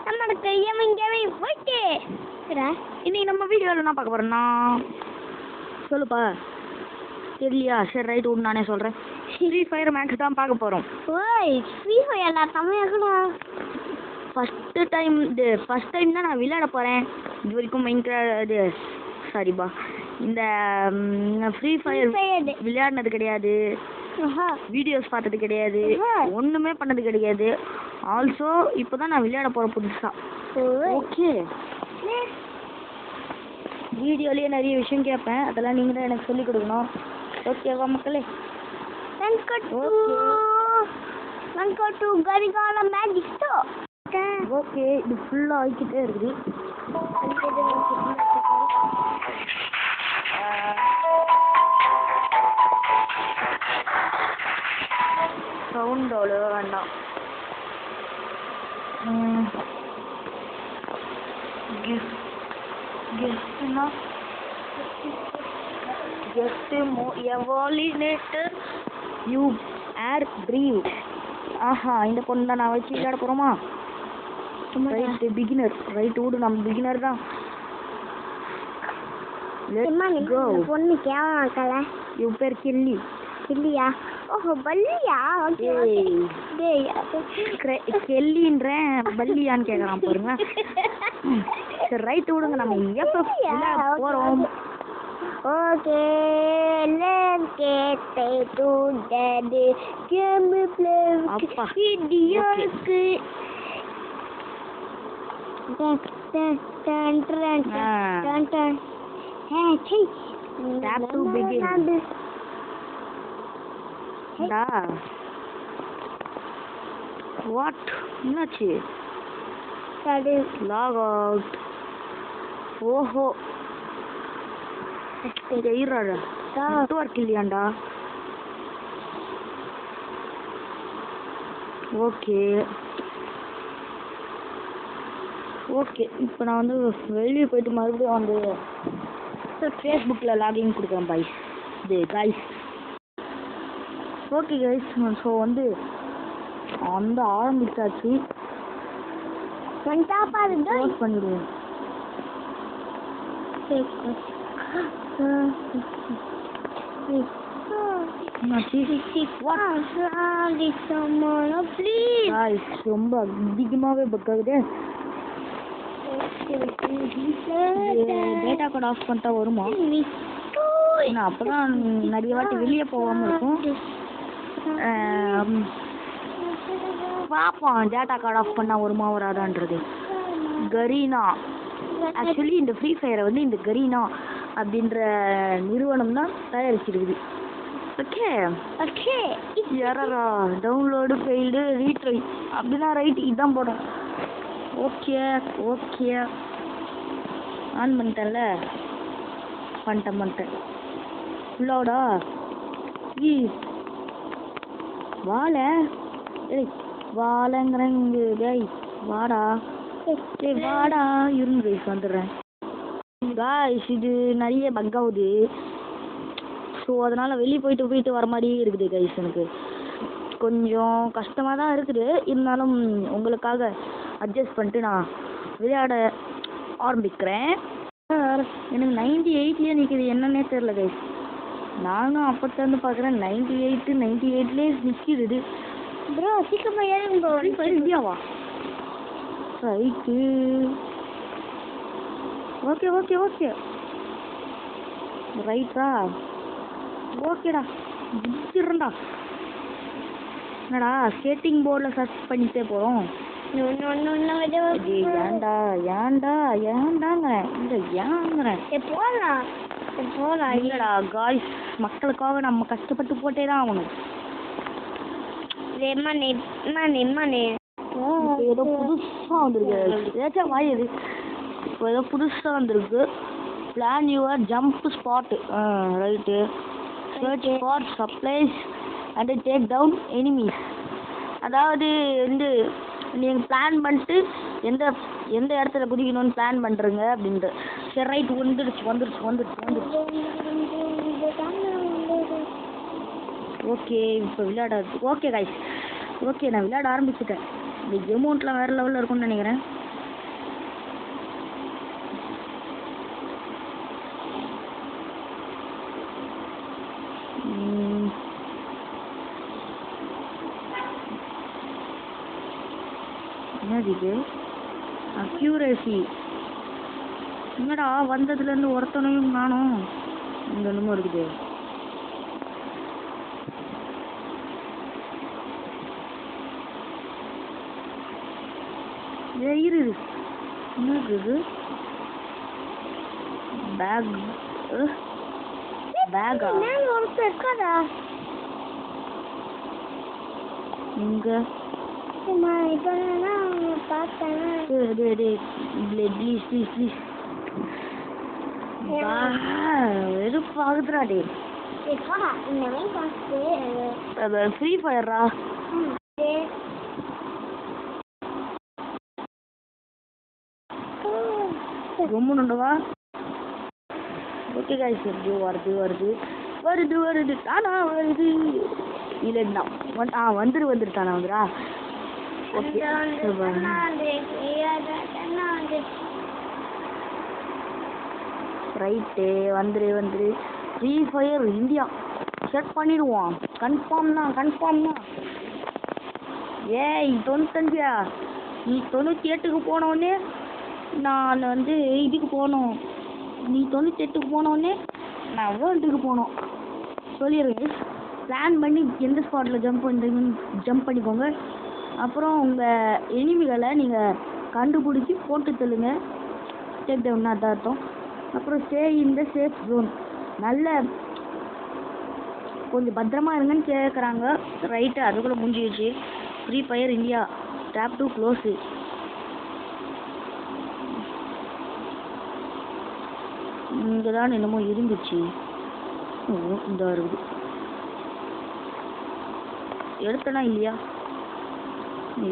நம்மளோட கையமங்கவே போயிட்டு இன்னைக்கு நம்ம வீடியோவில் என்ன பார்க்க போகிறோம்னா சொல்லுப்பா தெரியலையா? சரி ரைட் விடு, நானே சொல்கிறேன். ஃப்ரீ ஃபயர் மேக்ஸ் தான் பார்க்க போகிறோம். ஓய் ஃப்ரீ ஃபயர் எல்லா தமிழ் ஃபஸ்ட்டு டைம் தான் நான் விளையாட போகிறேன். இது வரைக்கும் இது சாரிப்பா, இந்த ஃப்ரீ ஃபயர் விளையாடினது கிடையாது, வீடியோஸ் பார்த்தது கிடையாது, ஒன்றுமே பண்ணது கிடையாது. ஆல்சோ இப்போ தான் நான் விளையாட போகிறேன் புதுசாக. ஓகே, வீடியோலேயே நிறைய விஷயம் கேட்பேன், அதெல்லாம் நீங்கள் தான் எனக்கு சொல்லிக் கொடுக்கணும். ஓகேவா மக்களே? ஓகே, இது ஃபுல்லாக ஆகிக்கிட்டே இருக்குது. சவுண்ட் அவ்வளோ வேண்டாம். எவாலினேட்டர் யூ ஏர் ப்ரீவ். ஆஹா, இந்த பொண்ணு தான் நான் வச்சு விளையாட போகிறோமா? Right, beginner. ரைட் விடு, நம்ம பிகினர் தான். பொண்ணு கேவல இவ் பேர் கில்லி. இல்லையா? ஓஹோ பல்லியா? ஓகே கெல்லின்றேன், பல்லியான்னு கேட்குறான் பாருங்க. சரி ரைட் விடுங்க, நம்ம எப்போ போகிறோம்? Okay let's get to the game play. அப்பா இடியோக்கு tap to begin. டா வாட் என்னாச்சு? Log out. ஓஹோ, நெட்வொர்க் இல்லையாண்டா? ஓகே ஓகே, இப்போ நான் வந்து வெளியே போயிட்டு மறுபடியும் வந்து ஃபேஸ்புக்கில் லாகின் கொடுக்குறேன் பாய்ஸ். இது காய்ஸ். ஓகே கைஸ், ஸோ வந்து ஆரம்பிச்சாச்சு. க்ளோஸ் பண்ணிடுவோம். ரொம்ப அதிகமாகவே பக் ஆகுது. டேட்டா கார்டு ஆஃப் பண்ணிட்டா வருமா? அப்போதான் நிறைய வாட்டி வெளியே போகாமல் இருக்கும். பார்ப்போம் டேட்டா கார்டு ஆஃப் பண்ணால் வருமா வராதான்றது. கரீனா, ஆக்சுவலி இந்த ஃப்ரீ ஃபயரை வந்து இந்த கரீனா அப்படின்ற நிறுவனம் தான் தயாரிச்சிருக்குது. ஓகே ஓகே, யாரா டவுன்லோடு ஃபெயில்டு ரீட்ரை அப்படின்னா ரைட் இதுதான் போடும். ஓகே ஓகே, ஆன் பண்ணிட்டேன்ல, பண்ணிட்டேன் ஃபுல்லாடா. வாழை வாழைங்கிறங்க டேய், வாடா டேய் வாடா, இருங்க கைஸ் வந்துடுறேன். காய்ஸ் இது நிறைய பக் ஆகுது, ஸோ அதனால் வெளியே போயிட்டு வர மாதிரியே இருக்குது கைஸ். எனக்கு கொஞ்சம் கஷ்டமாக தான் இருக்குது, இருந்தாலும் உங்களுக்காக அட்ஜஸ்ட் பண்ணிட்டு நான் விளையாட ஆரம்பிக்கிறேன். எனக்கு 98லேயே நிற்கிது, என்னன்னே தெரில கைஸ். நானும் அப்போத்தேருந்து பார்க்குறேன் 98லேயே நிற்கிது. ப்ரோ சீக்கிரமாக ஏறுங்க. இந்தியாவா? ரைட்டு, ஓகே ஓகே ஓகே ரைட்டா, ஓகேடா முடிச்சிடுறேன்டா. என்னடா ஸ்கேட்டிங் போர்டில் சர்ச் பண்ணிட்டே போகிறோம். ஏன்டா ஏன்டாங்கிறேன், இல்லை ஏங்கிறேன். போகலாம் இல்லைடா காய்ஸ், மக்களுக்காக நம்ம கஷ்டப்பட்டு போட்டே தான் ஆகணும். ஏதோ புதுசாக வந்திருக்கு, ஏதாச்சும் வாயுது. இப்போ ஏதோ புதுசாக வந்திருக்கு. Plan your jump spot. Right, search for supplies and take down enemies. அதாவது வந்து நீங்கள் பிளான் பண்ணிட்டு எந்த இடத்துல குதிக்கணும்னு பிளான் பண்ணுறங்க அப்படின்ட்டு. சரி ரைட், வந்துடுச்சு. ஓகே, இப்போ விளையாடாது. ஓகே கைஸ், ஓகே நான் விளையாட ஆரம்பிச்சிட்டேன். இந்த அமௌண்ட்லாம் வேறு லெவலில் இருக்கும்னு நினைக்கிறேன். என்னது இது? அக்யூரேசி. என்னடா வந்ததுலேருந்து ஒருத்தனையும் காணோம். இந்த என்னமோ இருக்குது. இரு என்னது இது? பேக் பேகா ஒருத்தர் இருக்காதா? எங்க? இப்போ பார்த்தேன். Please please please. வெறுப்பாகுதுடா டே. இன்னமே பார்த்து ஃப்ரீ ஃபயர்ரா. ரொம்ப நண்டவா. ஓகே கைஸ், வருது வருது வருது வருது தானா வருது. இல்லைண்ணா வந்துருட்டானா வந்துடா. ஓகே ரைட்டு வந்துரு. ஃப்ரீ ஃபயர் இந்தியா செட் பண்ணிடுவோம். கன்ஃபார்ம் தான். ஏய் 95, நீ 98க்கு போனோடனே நான் வந்து இதுக்கு போனோம். நீ 98க்கு போனோடனே நான் வேர்ல்டுக்கு போனோம். சொல்லிடுங்க, பிளான் பண்ணி எந்த ஸ்பாட்டில் ஜம்ப் பண்ணிக்கோங்க. அப்புறம் உங்கள் எனிமிகளை நீங்கள் கண்டுபிடிச்சி போட்டு தள்ளுங்க. டேக் டவுன் அதான் அர்த்தம். அப்புறம் stay in the safe zone. நல்ல கொஞ்சம் பத்திரமா இருங்கன்னு கேட்குறாங்க. ரைட்டு, அதுக்குள்ளே முடிஞ்சிடுச்சு. Free fire India tap to close. இங்கே தான் என்னமோ இருந்துச்சு. இந்த இருக்குது. எடுத்தனா இல்லையா?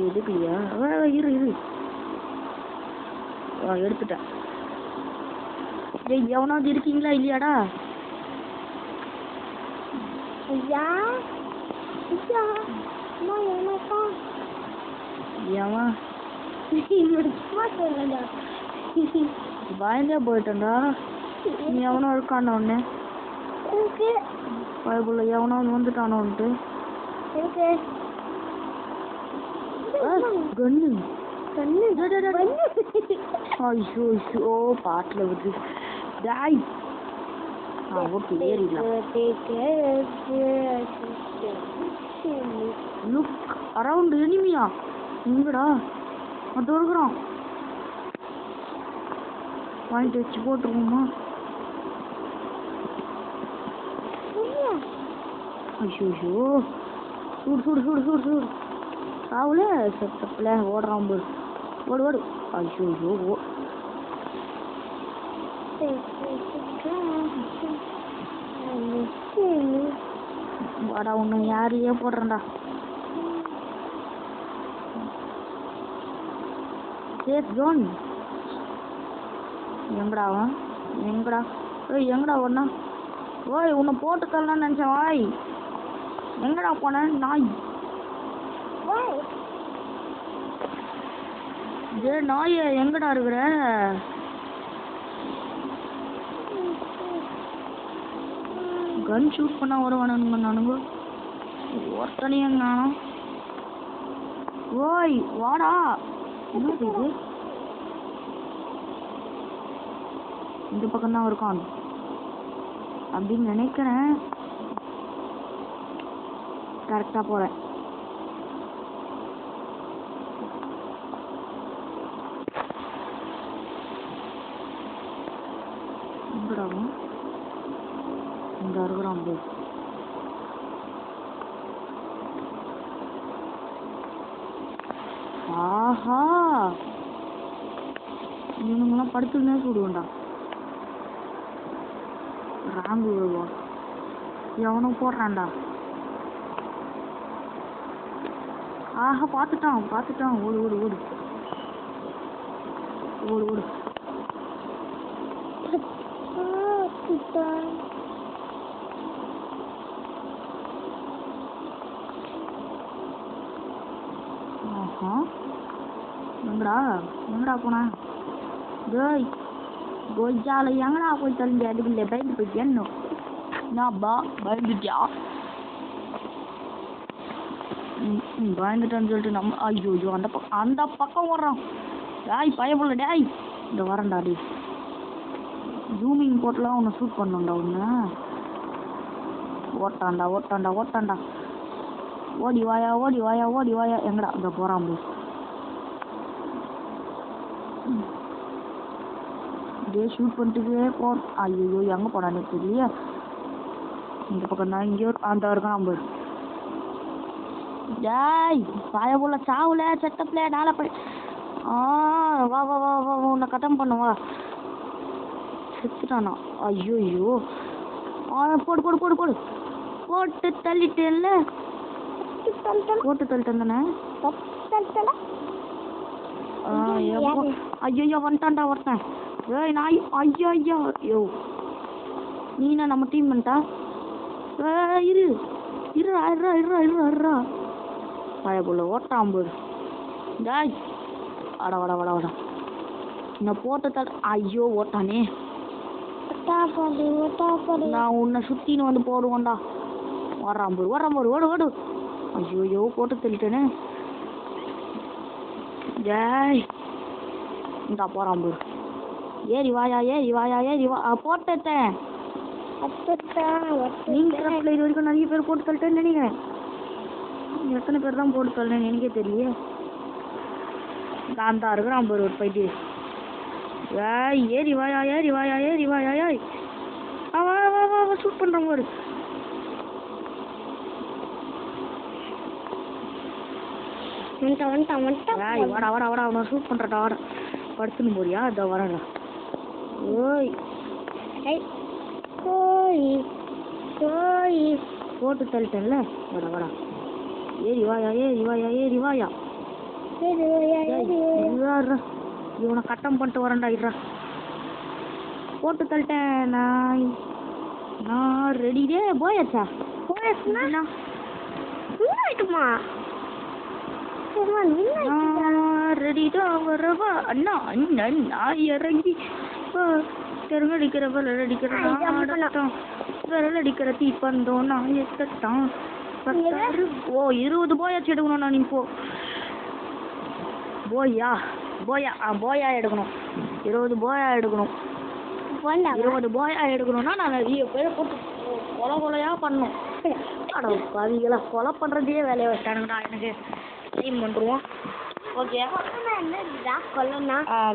எதுக்கு இல்லையா? இரு எடுத்துட்டேன். எவனாவது இருக்கீங்களா இல்லையாடா? பயந்தே போயிட்டேன்டா. நீ எவனோ இருக்கான ஒன்று பைபிள் எவனோ வந்துட்டானோன்ட்டு. ஐயோ பாட்டில் வருது. டாய். ஓகே ஏறிடலாம். லுக் அரவுண்ட் எனிமியா. எங்கடா? அது இருக்கிறோம். பாயிண்ட் வச்சு போட்டுருவோமா? ஐயோ சூடு சாவுல செட்டப்பில் ஓடுறான் போது. ஓடு. ஐயோ வாடா, ஒன்று யாரையே போடுறேன்டா. Safe zone. எங்கடா அவன்? எங்கடா ஒண்ணா? ஓய், உன்னை போட்டு தரலான்னு நினச்சேன். வாய், எங்கடா போன நாய்? நாய எங்கடா இருக்கிற? கன் ஷூட் பண்ண வருவானுங்க நானுங்க. ஒருத்தனையும் நானும். ஓய் வாடா. என்னது இது? இந்த பக்கம் தான் இருக்கான் அப்படின்னு நினைக்கிறேன். கரெக்டா போறேன். எங்கடாவும் இந்த இருக்கிறான். ஆஹா, இவனுங்கெல்லாம் படுத்துன்னே சுடுவேன்டா. ராம்பு விழுவா. எவனும் போடுறான்டா. ஆஹா, பார்த்துட்டான். ஓடு. ஆஹா, எங்கடா போன? கொய்யால எங்கடா போய் தள்ளி அதுக்குள்ள பயந்து போயிட்டு என்னப்பா பயந்துட்டியா? பயந்துட்டான்னு சொல்லிட்டு நம்ம ஐயோ அந்த பக்கம் ஓடுறான். டேய் பயப்படல டேய், இந்த வரேன்டா டே. ஜூமிங் போட்டுலாம் உன்னை ஷூட் பண்ணோம்டா ஒன்று. ஓட்டான்டா. ஓடி வாயா எங்கடா இந்த போகிறான் போய். இதே ஷூட் பண்ணிட்டுவே ஐயோ எங்கே போனானே தெரியலையே. இந்த பக்கம் தான் இங்கேயோ அந்த இருக்கான் போய். டேய் பயபுள்ள சாவுல செட்டப்ல நாளை போய் வா உன்னை கட்டம் பண்ணுவா. செத்துட்டானா? ஐயோ போடு போட்டு தள்ளிட்டேன்ல. போட்டு தள்ளிட்டேன் தானே. ஐயோ வந்துட்டான்டா ஒருத்தன். ஏய் நாய் ஐயோ நீனா நம்ம டீம் பண்ணிட்டா. இருறா பயபுள்ள ஓட்டாம்பு. டாய் வாடா நான் போட்டு தட. ஐயோ ஓட்டானே. நான் உன்னை சுத்தின்னு வந்து போடுவோண்டா. வர்றாம்பு ஓடு. ஐயோ போட்டு தள்ளிட்டேனே. ஜாய் இந்தா போறாம்பு. ஏறி வாயா போட்டேன். நீங்க இது வரைக்கும் நிறைய பேர் போட்டு தள்ளிட்டேன்னு நினைக்கிறேன். எத்தனை பேர் தான் போட்டு தள்ளேன்னு எனக்கே தெரியலையே. நான் தான் இருக்கிறான் ஒரு போயிட்டு. ஏறி வாயா வா ஷூட் பண்றான் ஒரு. வாடா அவனை ஷூட் பண்றடா. வாடா படுத்துன்னு போறியா? இதோ வரடா. ஓய் போட்டு தள்ளிட்டேன்ல. வாடா ஏறி வாயா. இவனை கட்டம் பண்ணிட்டு வரேன்டா. இருடா போட்டு தள்ளிட்டேன். நான் ரெடிடே. போயாச்சா? ரெடிடா வரவா அண்ணா இறங்கி தெருங்கடிக்கிற விரல் அடிக்கிற தீப்பந்தோம் நான் எத்தான். 20 போயாச்சு எடுக்கணும்ண்ணா. நீ போ போயா எடுக்கணும். 20 போயா எடுக்கணும். 20 போயா எடுக்கணும்னா நான் நிறைய பேரை போட்டு கொலையா பண்ணும். பாதிகளா கொலை பண்றதே வேலையை வச்சானுங்கடா. எனக்கு டீம் பண்ணுருவோம். Okay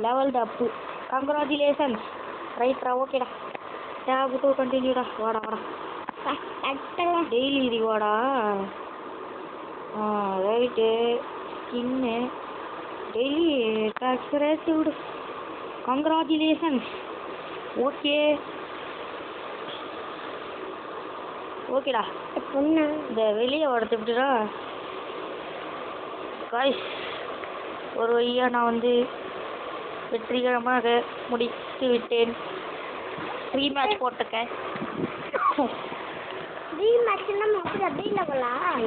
level up. கங்க்ராச்சுலேஷன்ஸ். ரைட்ரா ஓகேடா. டேப் டூ கண்டினியூடா. வாடா டெய்லி ரிவார்டா. ரைட்டு ஸ்கின்னு டெய்லி டாக்ஸரேசி விடு. கங்க்ராச்சுலேஷன்ஸ். ஓகேடா இந்த வெளியே வரது எப்படிடா காய்ஸ். ஒரு வழியா நான் வந்து வெற்றிகரமாக முடித்து விட்டேன். 3 மேட்ச் போட்டிருக்கேன்.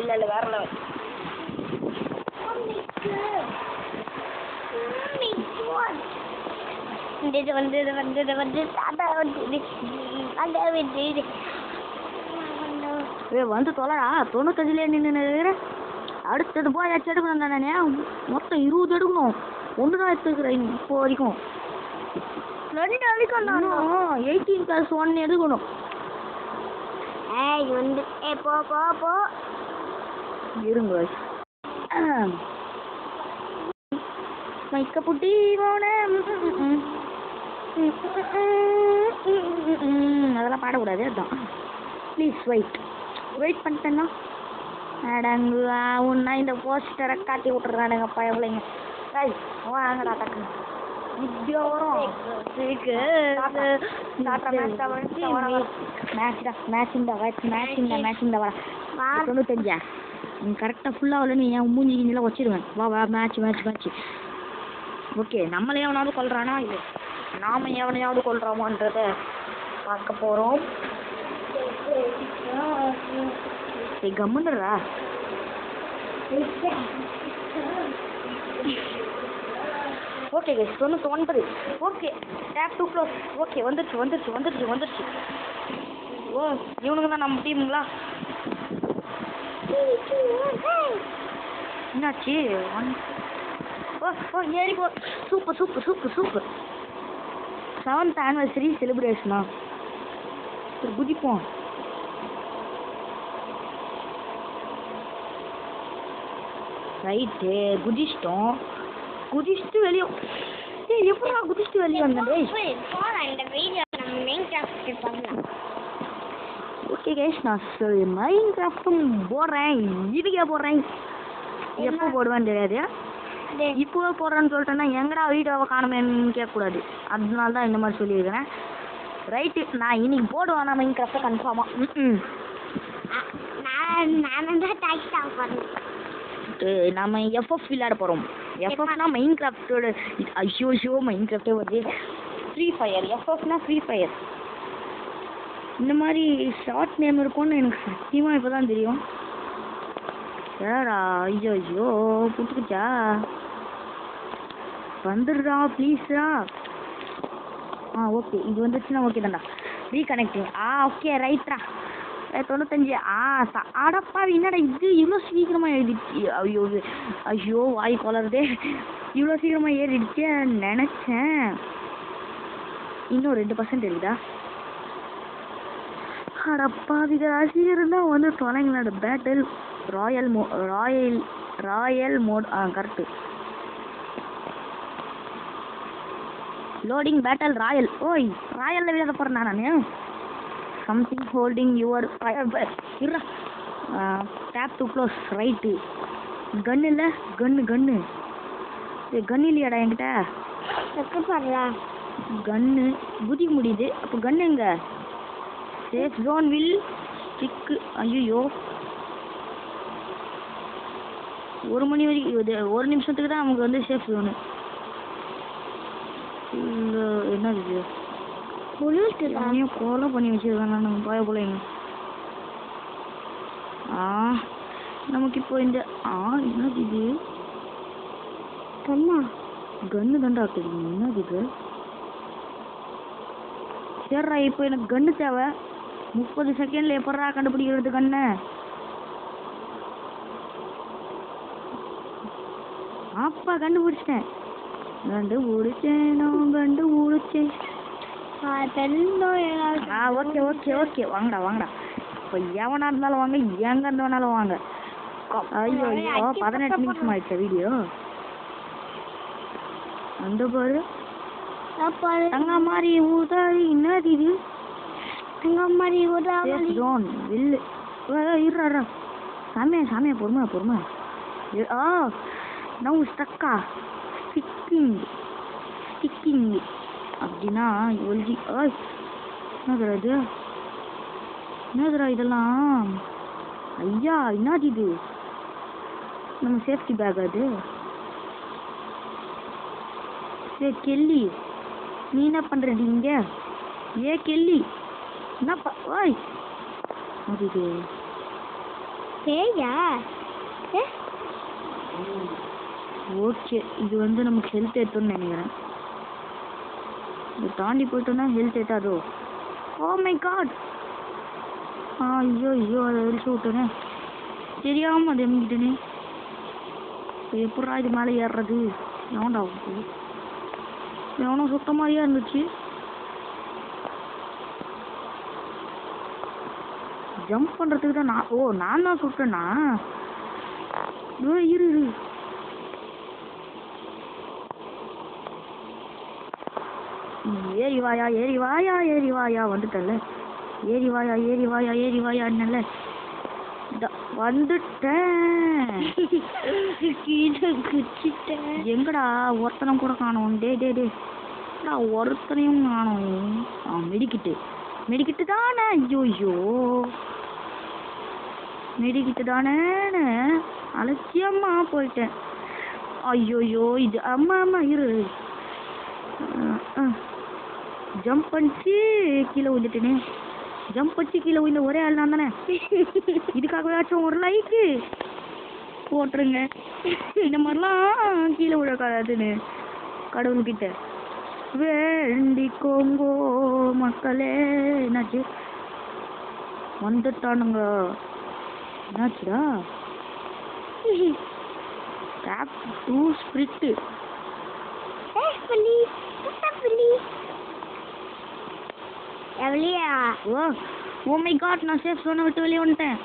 இல்லை வேற லெவல். வந்து தொலைடா. 95 நின்று அடுத்தது போயாச்சும் எடுக்கணும் தானே. மொத்தம் 20 எடுக்கணும். 1 தான் எடுத்துக்கிறேன் இப்போ வரைக்கும். 18+1 எடுக்கணும். இருங்க மைக்க புட்டி போன அதெல்லாம் பாடக்கூடாது. அதுதான் ப்ளீஸ் வெயிட் பண்ணிட்டேன்னா அடங்கு உன்னா இந்த போஸ்டரை காட்டி விட்டுறானுங்க பயப்பிள்ளைங்க. வாங்கடா டக்குன்னு இப்படியோ வரும். மேட்சிங் வர 95. நீ கரெக்டாக ஃபுல்லாக வரலன்னு என் மூஞ்சி கிஞ்சிலாம் வச்சிருவேன். வா மேட்ச். ஓகே நம்மளே எவனாவது கொள்றானா இல்லை நாம எவனையாவது கொள்றோமான்றத பார்க்க போகிறோம். கம்முன்றா. Okay guys 99. Okay tap 2 close. Okay வந்துருச்சு. ஓ இவனுங்க தான் நம்ம டீமுங்களா? என்னாச்சு ஓ ஓ ஏறி போ super super super super 7th anniversary செலிப்ரேஷனா சரி குதிப்போம் ரைட்டு குதிச்சுட்டு வெளியே ஏய் எப்படா குதிச்சுட்டு வெளியே வந்தேன் போலாம் இந்த வீடியோ நம்ம மைன்கிராஃப்ட் பண்ணலாம். ஓகே கைஸ் நான் மைன்கிராஃப்ட்டும் போடுறேன் இதுக்கே போடுறேன் எப்போ போடுவேன்னு தெரியாது இப்போ போடுறேன்னு சொல்லிட்டேன்னா எங்கடா வீடியோவை காணுமேன்னு கேட்கக்கூடாது அதனால தான் இந்த மாதிரி சொல்லியிருக்கிறேன் ரைட்டு நான் இன்னைக்கு போடுவேன் நான் மைன்கிராஃப்டை கன்ஃபார்மாக நான் தான் டாக்ஸ் ஆஃப் பண்ணேன். நம்ம எஃப்எஃப் விளையாட போகிறோம் எஃப்எஃப்னா மைன்கிராஃப்டோட ஐயோ மைன்கிராஃப்டே வருது ஃப்ரீ ஃபயர் எஃப்எஃப்னா ஃப்ரீ ஃபயர் இந்த மாதிரி ஷார்ட் நேம் இருக்கும்னு எனக்கு சத்தியமாக இப்போ தான் தெரியும் சாரா ஐயோ புட்டுக்குச்சா வந்துடுறா ப்ளீஸ்ரா ஓகே இது வந்துச்சுன்னா ஓகே தான்டா ரீகனெக்டிங் ஓகே ரைட்ரா 95 அடப்பா என்னடா இது இவ்வளோ சீக்கிரமாக எழுதிடுச்சு ஐயோ வாய் கொலருதே இவ்வளோ சீக்கிரமாக ஏறிடுச்சு நினச்சேன் இன்னும் 2% இருக்குதா அடப்பா இது சீக்கிரம் தான் வந்து தொலைங்களோட battle royale mode correct loading battle royale ஓய் ராயலில் விளையாட போகிறேன் நான் சம்திங் ஹோல்டிங் யுவர் இருடா tap to close right gun இல்லை கன்னு இல்லையாடா என்கிட்ட கன்னு குதிக்க முடியுது அப்போ கன்னு எங்க சேஃப் ஜோன் வில் ஸ்டிக்கு ஐயோ 1 மணி வரைக்கும் 1 நிமிஷத்துக்கு தான் நமக்கு வந்து சேஃப் ஜோனு என்ன இது கோலை பண்ணி வச்சிருக்காங்க நம்ம பாய பிள்ளைங்க நமக்கு இப்போ இந்த என்னது இது கன்னு தாண்டா தெரியும் என்னது இது சரிடா இப்போ எனக்கு கன்னு தேவை 30 செகண்ட்ல எப்படா கண்டுபிடிக்கிறது கண்ணை அப்பா கண்டுபிடிச்சிட்டேன் கண்டுபிடிச்சேன் ஓகே வாங்கடா இப்போ எவனா இருந்தாலும் வாங்க எங்க இருந்து வேணாலும் வாங்க ஐயோ 18 நிமிஷம் ஆயிடுச்சா வீடியோ அந்த பாரு தங்க மாதிரி ஊதாரி என்னது இது தங்க மாதிரி ஊதாரி ஜோன் வில்லு இருடா சாமியா பொறுமை நவ் ஸ்டிக்கிங் அப்படின்னா ஒல்ஜி என்னதுடா இதெல்லாம் ஐயா என்னது இது நம்ம சேஃப்டி பேக் அது சரி கெல்லி நீ என்ன பண்ணுறது இங்கே கெல்லி என்னப்பா ஓய் அது இது ஓகே இது வந்து நமக்கு ஹெல்த் ஏற்றோன்னு நினைக்கிறேன் இதை தாண்டி போயிட்டோன்னா ஹெல்த் ஏற்றாதோ ஓ மை காட் ஐயோ அதை வெளிச்சு விட்டேனே தெரியாமல் அது எம்கிட்டனே எப்படா இது மேலே ஏறுறது எவன்டா எவனோ சுத்த மாதிரியா இருந்துச்சு ஜம்ப் பண்ணுறதுக்கு தான் நான் தான் சுட்டேன்னா இரு ஏறி வாயா வந்துட்டல ஏறி வாயா என்னல்ல வந்துட்டேன் எங்கடா ஒருத்தனம் கூட காணோம் டே ஒருத்தனையும் காணோம் மெடிக்கிட்டு தானே ஐயோ மெடிக்கிட்டு தானே அலட்சியமா போயிட்டேன் ஐயோயோ இது ஆமா இரு ஜம்ப் பண்ணிச்சு கீழே விழுந்துட்டேனே ஜம்ப் பண்ணி கீழே விழுந்த ஒரே ஆள் நான் தானே இதுக்காகவாச்சும் ஒரு லைக்கு போட்டுருங்க இந்த மாதிரிலாம் கீழே விழக்கூடாதுன்னு கடவுள்கிட்ட வேண்டிக்கோங்கோ மக்களே என்னாச்சு வந்துட்டானுங்க என்னாச்சுடா டேப் டு ஸ்பிரிட். புலி புலி எவ்வளியா ஓ மை காட், நான் சேஃப் ஜோனை விட்டு வெளியே வந்துட்டேன்.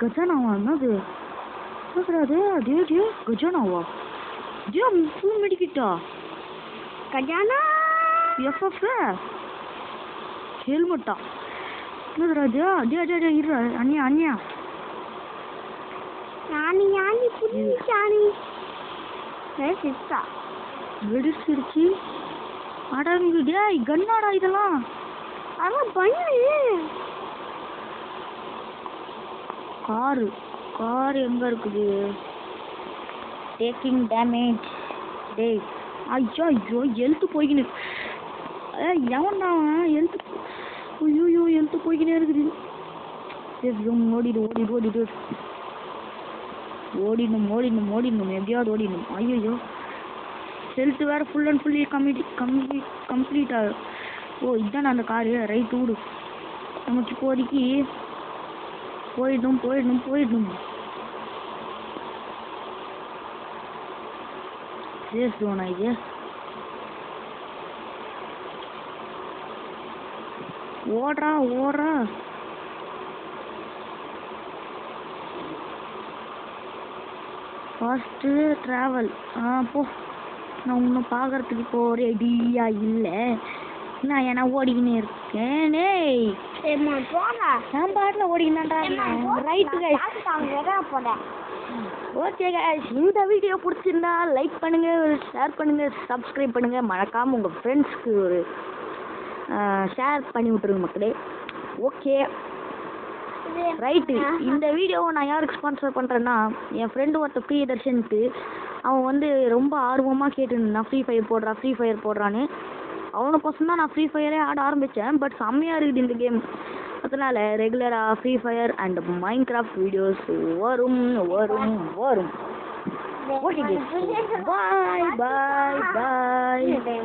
கஜானாவா? என்னது அது? டே கஜானாவா? டே ஃபுல் மெடிக்கிட்டா? கஜானா எஃப்எஃப் ஹெல்மெட்டா? என்னதுடா டே டே டே இரு அண்ணியா யானி புலி யானி சிஸ்டா வெடிச்சிருச்சு. அடங்கு டேய், கன்னாடா இதெல்லாம்? அதெல்லாம் பண்ணு. கார் எங்க இருக்குது? Taking damage. டேய் ஐயோ எழுத்து போய்கினு. எவன்டா அவன்? எழுத்து எழுத்து போய்கினே இருக்குது. ஓடிடணும் எப்படியாவது ஓடிடணும். ஐயோ ஹெல்த் வேற ஃபுல் அண்ட் ஃபுல்லி கம்ப்ளீட் ஆகும். ஓ இதுதான் அந்த காரு. ரைட் விடு, நமக்கு இப்போதைக்கு போயிடணும். சேஃப் ஜோனா இது? ஓடுறா ஃபாஸ்ட்டு ட்ராவல். போ, நான் இன்னும் பார்க்கறதுக்கு இப்போ ரெடியா இல்லை. நான் ஏன்னா ஓடிக்கினே இருக்கேன். நான் பாட்டில் ஓடிக்கினான்டா. ரைட்டு போட. ஓகே கைஸ், இந்த வீடியோ பிடிச்சிருந்தா லைக் பண்ணுங்க, ஷேர் பண்ணுங்க, சப்ஸ்கிரைப் பண்ணுங்க. மறக்காம உங்கள் ஃப்ரெண்ட்ஸ்க்கு ஒரு ஷேர் பண்ணி விட்டுருங்க மக்களே. ஓகே ரைட்டு, இந்த வீடியோவை நான் யாருக்கு ஸ்பான்சர் பண்ணுறேன்னா, என் ஃப்ரெண்டு ஒருத்த பிரியதர்ஷனுக்கு. அவன் வந்து ரொம்ப ஆர்வமாக கேட்டுருந்தான் ஃப்ரீ ஃபயர் போடுறான்னு. அவனுக்கோசம் தான் நான் ஃப்ரீ ஃபயரே ஆட ஆரம்பித்தேன். பட் செம்மையாக இருக்குது இந்த கேம். அதனால் ரெகுலராக Free Fire and Minecraft videos வரும். ஓகே பாய்.